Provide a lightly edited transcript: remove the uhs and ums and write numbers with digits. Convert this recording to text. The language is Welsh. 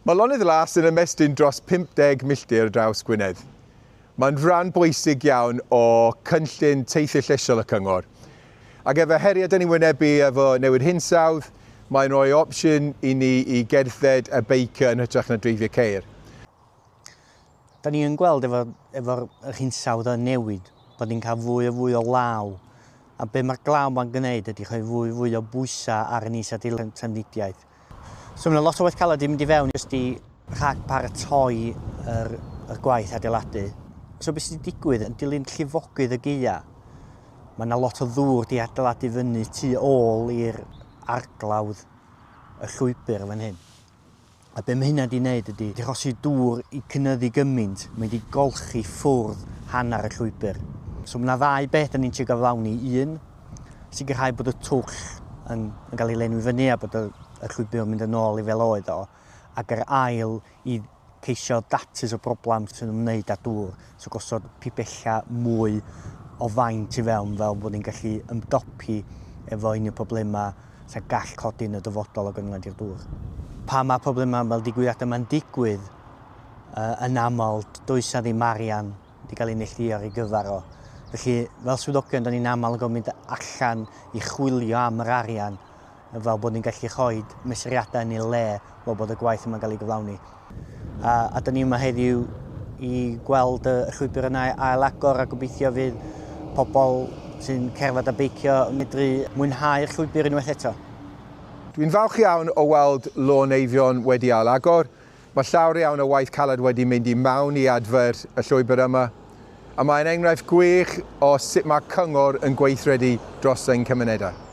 Mae lonydd las yn ymestyn dros 50 milltir draws Gwynedd. Mae'n rhan bwysig iawn o cynllun teithio lleisiol y cyngor. Ac efo heriau dyn ni'n wynebu efo newid hinsawdd, mae'n rhoi opsiwn i ni i gerdded y beicio yn hytrach na dreifio ceir. Da ni'n gweld efo'r hinsawdd yn newid, bod ni'n cael fwy o law. A be mae'r glaw ma'n gwneud ydy rhoi fwy o bwysau ar y is-adeilad trafnidiaeth. So mae yna lot o waith caled i mynd i fewn jyst i rhag paratoi yr gwaith adeiladu. So beth sydd wedi digwydd yn dilyn llifogydd y gaea. Mae yna lot o ddŵr di adeiladu fyny tu ôl i'r arglawdd y llwybr fan hyn. A be mae hynna wedi gwneud ydy rhosi dŵr i cynyddu gymaint, mae wedi golchi ffwrdd hanner y llwybr. So mae yna ddau beth yn ni'n trio gyflawni. Un, sicrhau bod y twll yn cael ei lenwi fyny a bod y llwybr yn mynd yn ôl i fel oedd o, ac yr ail i ceisio datrys o broblem sy'n ymwneud â dŵr, so gosod pibella mwy o faint i fewn fel bod ni'n gallu ymdopi efo unrhyw problemau sy'n gall codi yn y dyfodol o gynnydd i'r dŵr. Pa mae problemau fel digwyddiadau yma'n digwydd yn aml, does na ddim arian wedi cael ei neilltuo ar ei gyfer o. Felly, fel swyddogion, da ni'n aml yn gofyn allan i chwilio am yr arian fel bod ni'n gallu rhoi mesuriadau yn ei le fel bod y gwaith yma'n cael ei gyflawni. A da ni yma heddiw i gweld y llwybr yna ail agor a gobeithio fydd pobl sy'n cerdded a beicio yn medru mwynhau'r llwybr unwaith eto. Dwi'n falch iawn o weld Lôn Eifion wedi ail agor. Mae llawer iawn o waith caled wedi mynd i mewn i adfer y llwybr yma. A mae'n enghraifft gwych o sut mae cyngor yn gweithredu dros ein cymunedau.